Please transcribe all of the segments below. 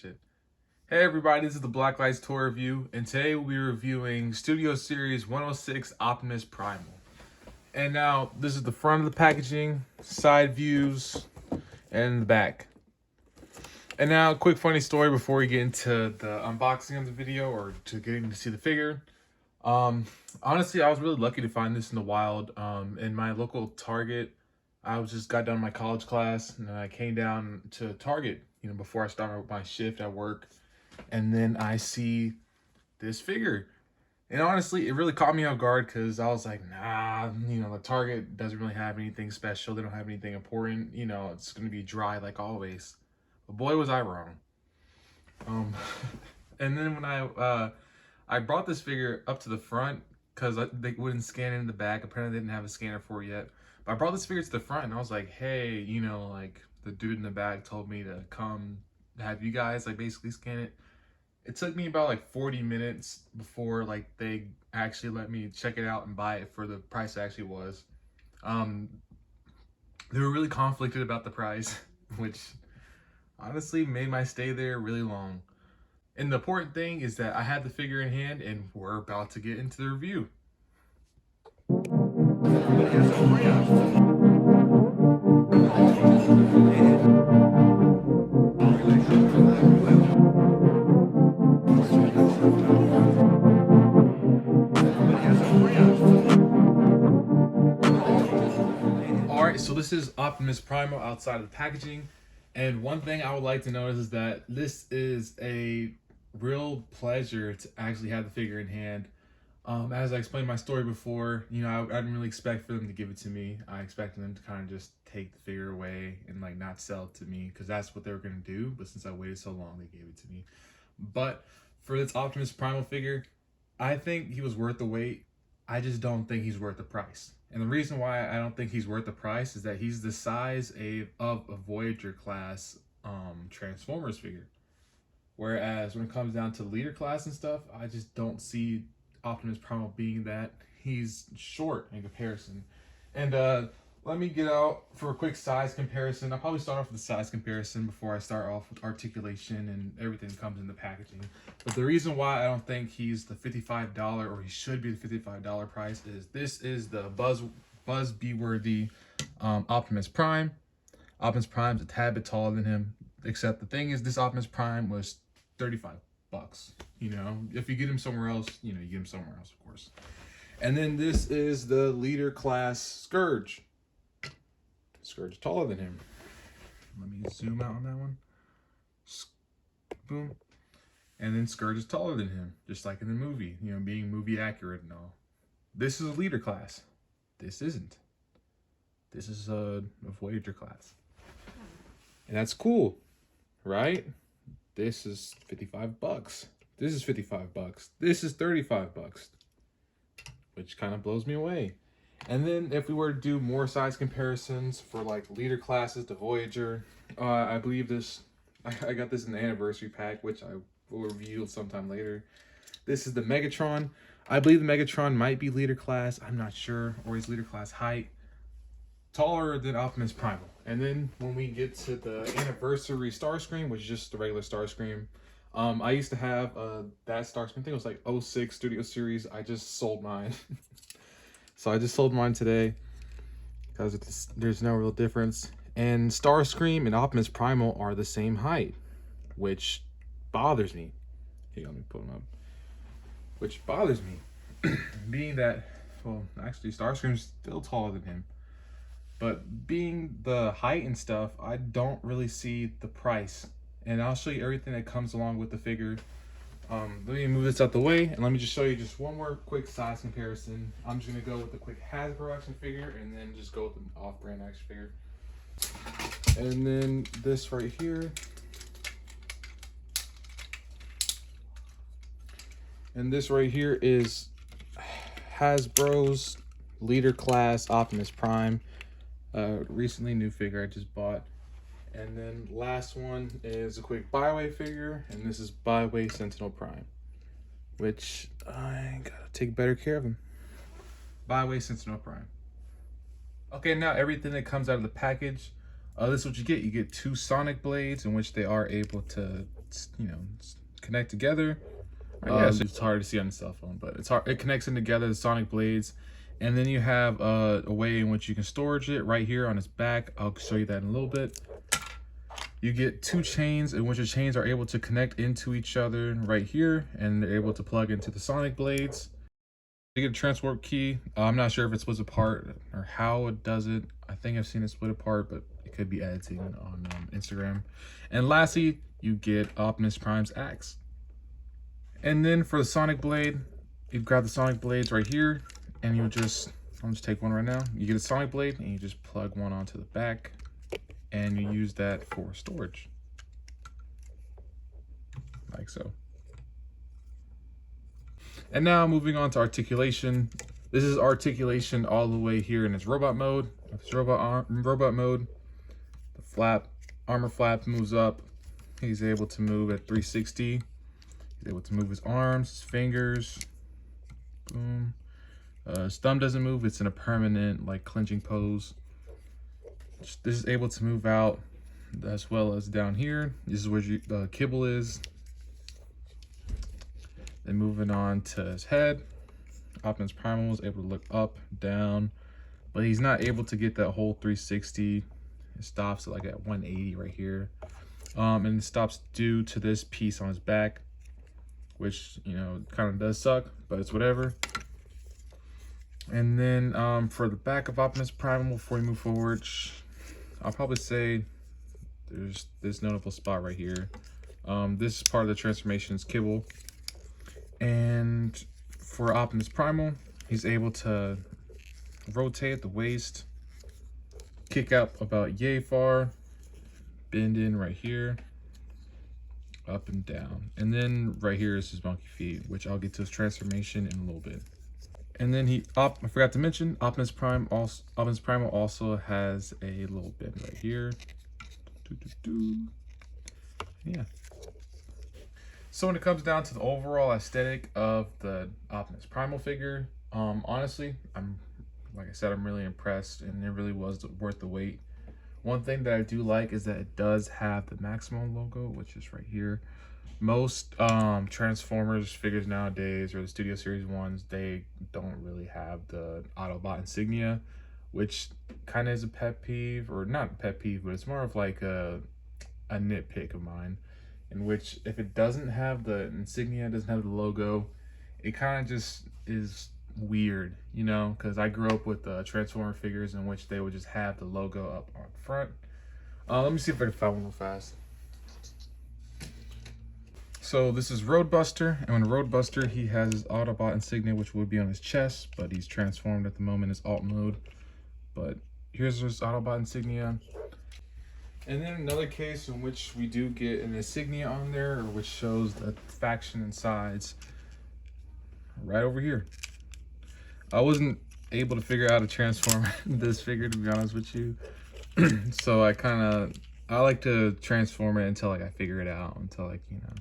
Shit. Hey everybody, this is the Black Lights Toy review, and today we'll be reviewing Studio Series 106 Optimus Primal. And now, this is the front of the packaging, side views, and the back. And now, a quick funny story before we get into the unboxing of the video, or to getting to see the figure. Honestly, I was really lucky to find this in the wild. In my local Target, I just got done my college class, and then I came down to Target, before I started my shift at work. And then I see this figure. And honestly, it really caught me off guard because I was like, nah, the Target doesn't really have anything special. They don't have anything important. It's going to be dry like always. But boy, was I wrong. And then when I brought this figure up to the front because they wouldn't scan it in the back. Apparently, they didn't have a scanner for it yet. But I brought this figure to the front and I was like, hey, like the dude in the back told me to come have you guys basically scan it. It took me about 40 minutes before they actually let me check it out and buy it for the price it actually was. They were really conflicted about the price, which honestly made my stay there really long. And the important thing is that I had the figure in hand and we're about to get into the review. Alright, so this is Optimus Primal outside of the packaging. And one thing I would like to notice is that this is a real pleasure to actually have the figure in hand. As I explained my story before, I didn't really expect for them to give it to me. I expected them to kind of just take the figure away and not sell it to me because that's what they were going to do. But since I waited so long, they gave it to me. But for this Optimus Primal figure, I think he was worth the wait. I just don't think he's worth the price. And the reason why I don't think he's worth the price is that he's the size of a Voyager class Transformers figure. Whereas when it comes down to leader class and stuff, I just don't see Optimus Primal being that. He's short in comparison. And let me get out for a quick size comparison. I'll probably start off with the size comparison before I start off with articulation and everything that comes in the packaging. But the reason why I don't think he's the $55 or he should be the $55 price is this is the Buzz B-worthy Optimus Prime. Optimus Prime's a tad bit taller than him, except the thing is this Optimus Prime was $35. If you get him somewhere else, you get him somewhere else, of course. And then this is the leader class Scourge. Scourge is taller than him. Let me zoom out on that one. Boom. And then Scourge is taller than him, just like in the movie, being movie accurate and all. This is a leader class. This isn't. This is a Voyager class. And that's cool, right? This is $55. This is $55. This is $35, which kind of blows me away. And then if we were to do more size comparisons for leader classes to Voyager, I believe this, I got this in the anniversary pack, which I will review sometime later. This is the Megatron. I believe the Megatron might be leader class. I'm not sure, or he's leader class height. Taller than Optimus Primal. And then when we get to the anniversary Starscream, which is just the regular Starscream, I used to have that Starscream. I think it was 06 Studio Series. I just sold mine. So I just sold mine today because there's no real difference. And Starscream and Optimus Primal are the same height, which bothers me. Okay, let me put them up. Which bothers me, being that, well, actually Starscream's still taller than him. But being the height and stuff, I don't really see the price. And I'll show you everything that comes along with the figure. Let me move this out the way, and let me just show you just one more quick size comparison. I'm just going to go with the quick Hasbro action figure, and then just go with an off-brand action figure. And then this right here. And this right here is Hasbro's leader class Optimus Prime. Recently new figure I just bought. And then last one is a quick Byway figure, and this is Byway Sentinel Prime, which I gotta take better care of him. Byway Sentinel Prime. Okay, now everything that comes out of the package. This is what you get. You get 2 sonic blades in which they are able to you know, connect together. Yeah, so it's hard to see on the cell phone, but it's hard. It connects in together, the sonic blades. And then you have a way in which you can storage it right here on its back. I'll show you that in a little bit. You get 2 chains in which the chains are able to connect into each other right here, and they're able to plug into the sonic blades. You get a transwarp key. I'm not sure if it splits apart or how it does it. I think I've seen it split apart, but it could be editing on Instagram. And lastly, you get Optimus Prime's axe. And then for the sonic blade, you grab the sonic blades right here, and I'll just take one right now. You get a sonic blade, and you just plug one onto the back, and you use that for storage, like so. And now moving on to articulation. This is articulation all the way here in its robot mode. It's robot mode. The armor flap moves up. He's able to move at 360. He's able to move his arms, his fingers. Boom. His thumb doesn't move. It's in a permanent like clenching pose. This is able to move out as well as down here. This is where the kibble is. Then moving on to his head, Optimus Primal is able to look up, down, but he's not able to get that whole 360. It stops like at 180 right here. And it stops due to this piece on his back, which, you know, kind of does suck, but it's whatever. And then for the back of Optimus Primal, before we move forward, I'll probably say there's this notable spot right here. This is part of the transformation's kibble. And for Optimus Primal, he's able to rotate the waist, kick up about yay far, bend in right here, up and down. And then right here is his monkey feet, which I'll get to his transformation in a little bit. And then I forgot to mention, Optimus Primal also has a little bend right here. Yeah. So when it comes down to the overall aesthetic of the Optimus Primal figure, honestly, like I said, I'm really impressed, and it really was worth the wait. One thing that I do like is that it does have the Maximum logo, which is right here. Most Transformers figures nowadays, or the Studio Series ones, they don't really have the Autobot insignia, which kind of is a pet peeve, or not a pet peeve, but it's more of like a nitpick of mine, in which if it doesn't have the insignia, doesn't have the logo, it kind of just is weird, you know, because I grew up with Transformer figures in which they would just have the logo up on front. Let me see if I can find one real fast. So this is Roadbuster, and when Roadbuster, he has his Autobot insignia, which would be on his chest, but he's transformed at the moment as alt mode. But here's his Autobot insignia. And then another case in which we do get an insignia on there, which shows the faction and sides, right over here. I wasn't able to figure out how to transform this figure, to be honest with you. So I like to transform it until like I figure it out, until like, you know,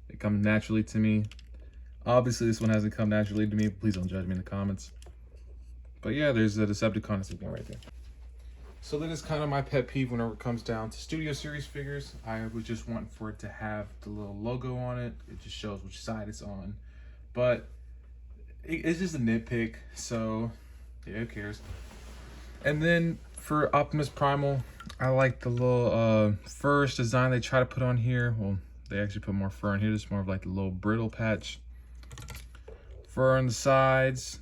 it comes naturally to me. Obviously this one hasn't come naturally to me. Please don't judge me in the comments. But yeah, there's a Decepticon insignia right there. So that is kind of my pet peeve whenever it comes down to Studio Series figures. I would just want for it to have the little logo on it. It just shows which side it's on. But it's just a nitpick, so yeah, who cares? And then for Optimus Primal, I like the little furish design they try to put on here. Well, they actually put more fur in here. It's more of like the little brittle patch. Fur on the sides.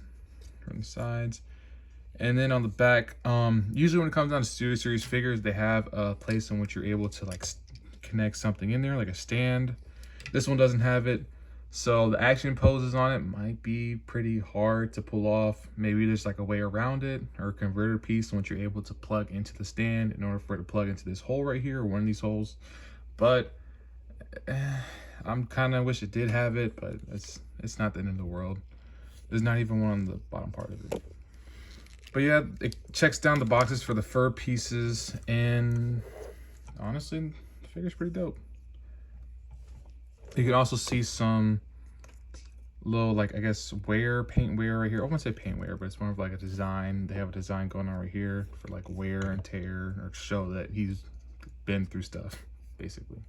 And then on the back, usually when it comes down to Studio Series figures, they have a place in which you're able to like connect something in there, like a stand. This one doesn't have it. So the action poses on it might be pretty hard to pull off. Maybe there's like a way around it, or a converter piece in which you're able to plug into the stand in order for it to plug into this hole right here, or one of these holes. But I'm kind of wish it did have it, but it's not the end of the world. There's not even one on the bottom part of it. But yeah, it checks down the boxes for the fur pieces, and honestly, the figure's pretty dope. You can also see some little, like, I guess, paint wear right here. I wouldn't say paint wear, but it's more of like a design. They have a design going on right here for like wear and tear, or show that he's been through stuff, basically.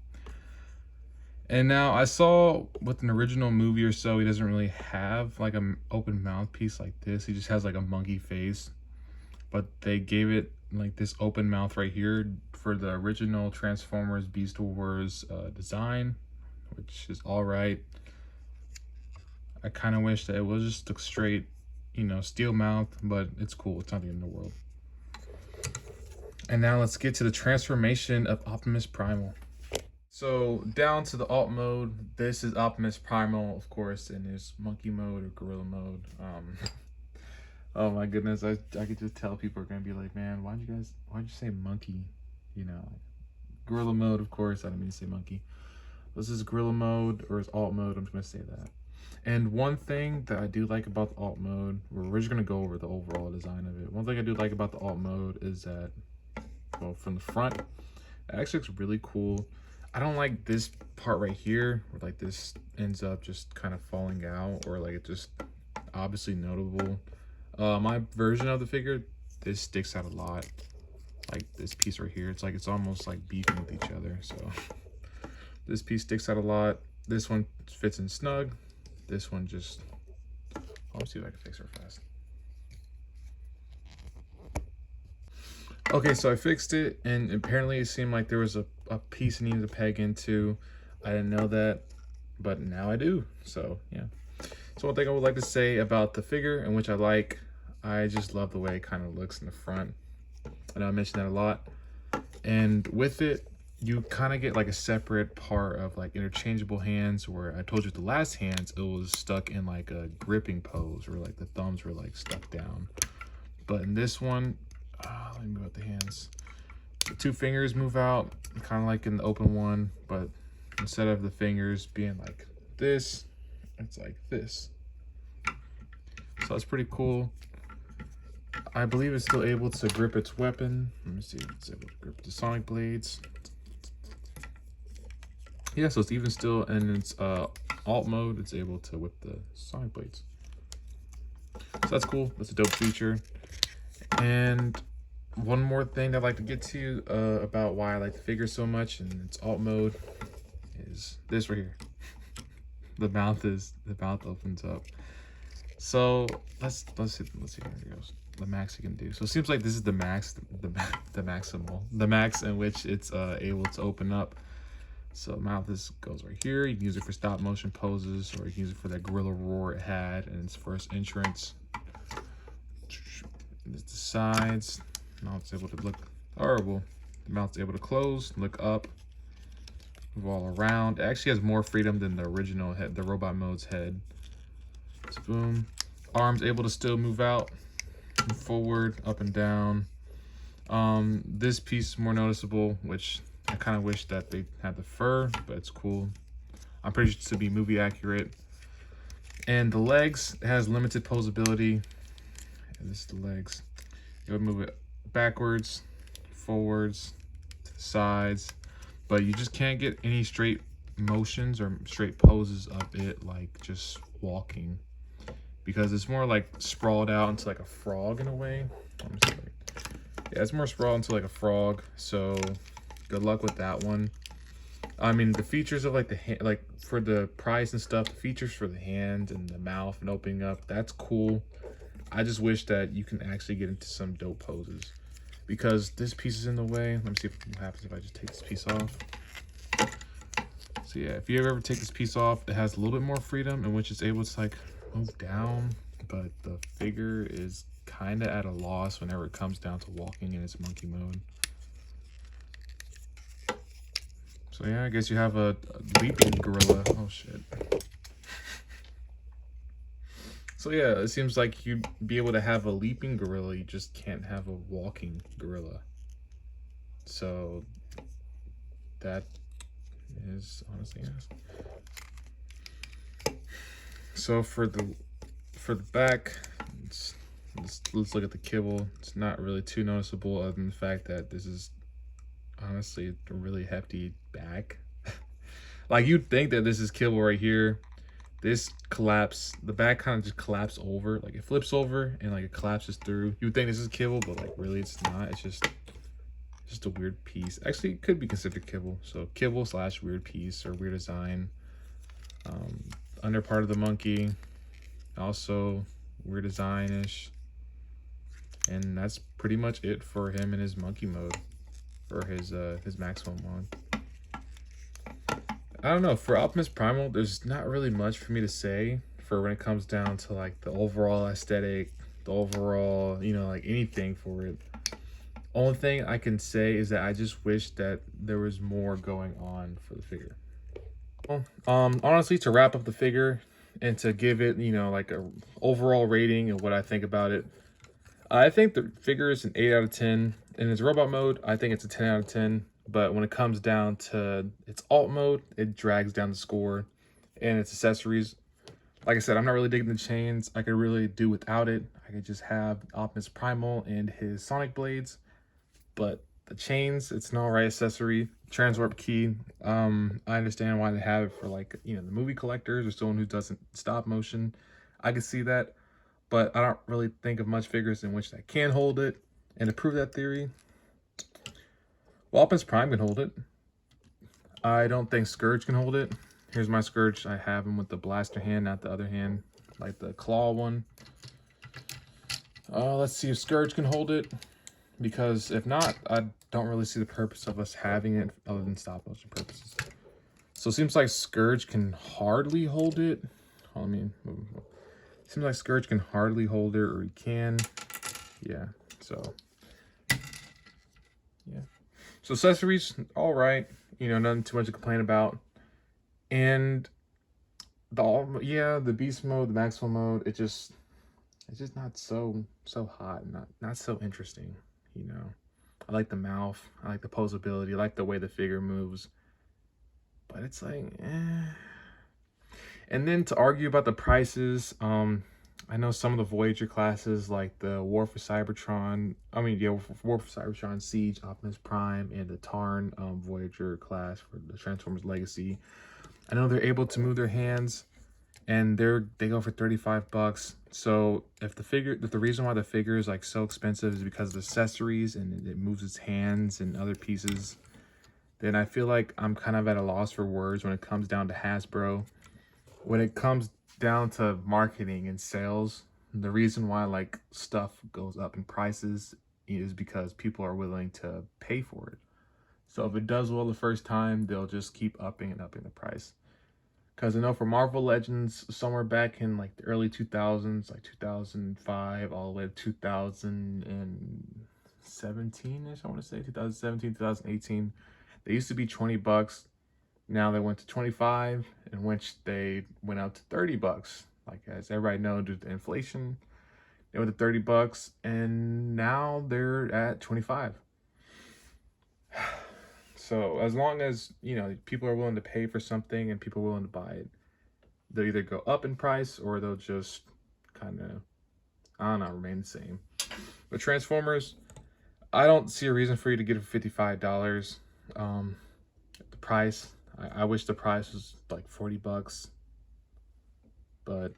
And now I saw with an original movie or so, he doesn't really have like an open mouthpiece like this. He just has like a monkey face. But they gave it like this open mouth right here for the original Transformers Beast Wars design, which is all right. I kind of wish that it was just a straight, you know, steel mouth, but it's cool. It's not the end of the world. And now let's get to the transformation of Optimus Primal. So down to the alt mode. This is Optimus Primal, of course, in his monkey mode or gorilla mode. Oh my goodness, I could just tell people are gonna be like, man, why'd you say monkey? You know, gorilla mode, of course. I didn't mean to say monkey. This is gorilla mode or is alt mode. I'm just gonna say that. And one thing that I do like about the alt mode, we're just gonna go over the overall design of it. One thing I do like about the alt mode is that, well, from the front, it actually looks really cool. I don't like this part right here, where like this ends up just kind of falling out, or like it just obviously notable. My version of the figure, this sticks out a lot. Like this piece right here, it's almost like beefing with each other. So this piece sticks out a lot. This one fits in snug. This one just, I'll see if I can fix her fast. Okay, so I fixed it, and apparently it seemed like there was a piece I needed to peg into. I didn't know that, but now I do. So yeah. So one thing I would like to say about the figure, and which I just love the way it kind of looks in the front. I know I mentioned that a lot. And with it, you kind of get like a separate part of like interchangeable hands, where I told you with the last hands, it was stuck in like a gripping pose, where like the thumbs were like stuck down. But in this one, let me move out the hands. The two fingers move out, kind of like in the open one, but instead of the fingers being like this, it's like this. So that's pretty cool. I believe it's still able to grip its weapon. Let me see if it's able to grip the sonic blades. Yeah, so it's even still in its alt mode, it's able to whip the sonic blades. So that's cool. That's a dope feature. And one more thing that I'd like to get to about why I like the figure so much in its alt mode is this right here. The mouth opens up. So let's see how it goes. The max you can do. So it seems like this is the max, the max in which it's able to open up. So mouth goes right here. You can use it for stop motion poses, or you can use it for that gorilla roar it had in its first entrance. There's the sides. Now it's able to look horrible. The mouth's able to close, look up, move all around. It actually has more freedom than the original head, the robot mode's head. So boom. Arms able to still move out, move forward, up and down. This piece is more noticeable, which I kind of wish that they had the fur, but it's cool. I'm pretty sure it's to be movie accurate. And the legs, it has limited posability. And this is the legs. You would move it backwards, forwards, to the sides, but you just can't get any straight motions or straight poses of it, like just walking, because it's more like sprawled out into like a frog in a way. Let me see. Yeah, it's more sprawled into like a frog. So good luck with that one. I mean, the features of like the hand, like for the price and stuff, the features for the hand and the mouth and opening up, that's cool. I just wish that you can actually get into some dope poses, because this piece is in the way. Let me see what happens if I just take this piece off. So yeah, if you ever take this piece off, it has a little bit more freedom in which it's able to like move down, but the figure is kind of at a loss whenever it comes down to walking in its monkey mode. So yeah, I guess you have a leaping gorilla. Oh shit. So yeah, it seems like you'd be able to have a leaping gorilla, you just can't have a walking gorilla. So that is honestly nice. So for the back, let's look at the kibble. It's not really too noticeable, other than the fact that this is honestly a really hefty back. Like, you'd think that this is kibble right here. This collapse, the back kind of just collapses over, like it flips over and like it collapses through. You would think this is kibble, but like really it's not. It's just just a weird piece. Actually, it could be considered kibble. So kibble / weird piece or weird design. Under part of the monkey, also weird design-ish. And that's pretty much it for him in his monkey mode, or his maximum mode. I don't know, for Optimus Primal, there's not really much for me to say for when it comes down to like the overall aesthetic, the overall, you know, like anything for it. Only thing I can say is that I just wish that there was more going on for the figure. Well, honestly, to wrap up the figure and to give it, you know, like a overall rating of what I think about it, I think the figure is an 8 out of 10. In its robot mode, I think it's a 10 out of 10. But when it comes down to its alt mode, it drags down the score. And its accessories, like I said, I'm not really digging the chains. I could really do without it. I could just have Optimus Primal and his Sonic blades. But the chains, it's an alright accessory. Transwarp key, I understand why they have it for, like, you know, the movie collectors or someone who doesn't stop motion. I can see that. But I don't really think of much figures in which that can hold it. And to prove that theory, well, Optimus Prime can hold it. I don't think Scourge can hold it. Here's my Scourge. I have him with the blaster hand, not the other hand, like the claw one. Let's see if Scourge can hold it. Because if not, I don't really see the purpose of us having it other than stop motion purposes. So it seems like Scourge can hardly hold it. I mean, seems like Scourge can hardly hold it, or he can. Yeah, so. Yeah. So accessories, all right. You know, nothing too much to complain about. And the beast mode, the maximum mode, it's just not so hot, not so interesting, you know. I like the mouth, I like the posability, I like the way the figure moves. But it's like, eh. And then to argue about the prices, I know some of the Voyager classes, like the War for Cybertron, War for Cybertron, Siege, Optimus Prime, and the Tarn Voyager class for the Transformers Legacy. I know they're able to move their hands, and they go for 35 bucks. So if the reason why the figure is like so expensive is because of the accessories and it moves its hands and other pieces, then I feel like I'm kind of at a loss for words when it comes down to Hasbro. When it comes down to marketing and sales, the reason why like stuff goes up in prices is because people are willing to pay for it. So if it does well the first time, they'll just keep upping the price. Because I know for Marvel Legends, somewhere back in like the early 2000s, like 2005 all the way to 2017ish, I want to say 2017, 2018, they used to be 20 bucks. Now they went to 25, in which they went out to 30 bucks. Like, as everybody knows, due to inflation, they went to 30 bucks, and now they're at 25. So as long as, you know, people are willing to pay for something and people are willing to buy it, they'll either go up in price or they'll just kind of, I don't know, remain the same. But Transformers, I don't see a reason for you to get it for $55. The price, I wish the price was like 40 bucks. But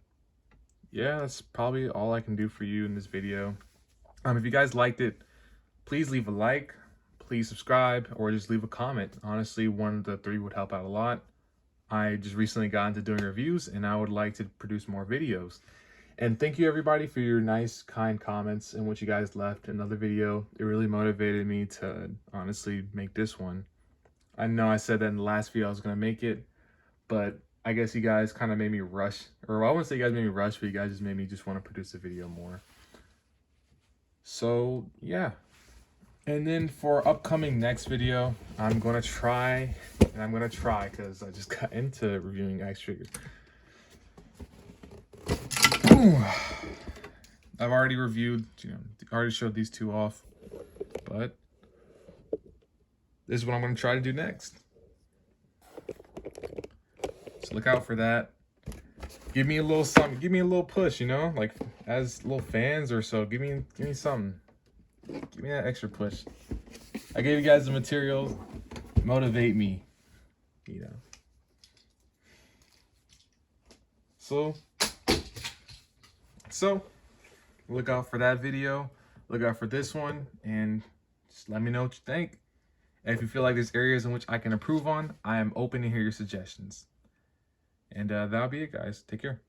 yeah, that's probably all I can do for you in this video. If you guys liked it, please leave a like, please subscribe, or just leave a comment. Honestly, one of the three would help out a lot. I just recently got into doing reviews, and I would like to produce more videos. And thank you everybody for your nice, kind comments and what you guys left in another video. It really motivated me to honestly make this one. I know I said that in the last video I was going to make it, but I guess you guys kind of made me rush. Or I wouldn't say you guys made me rush, but you guys just made me just want to produce a video more. So, yeah. And then for upcoming next video, I'm going to try, because I just got into reviewing action figures. I've already reviewed, already showed these two off, but this is what I'm going to try to do next. So look out for that. Give me a little something, give me a little push, like as little fans or so, give me something. Give me that extra push. I gave you guys the material, motivate me, So look out for that video, look out for this one, and just let me know what you think. And if you feel like there's areas in which I can improve on, I am open to hear your suggestions. And that'll be it, guys. Take care.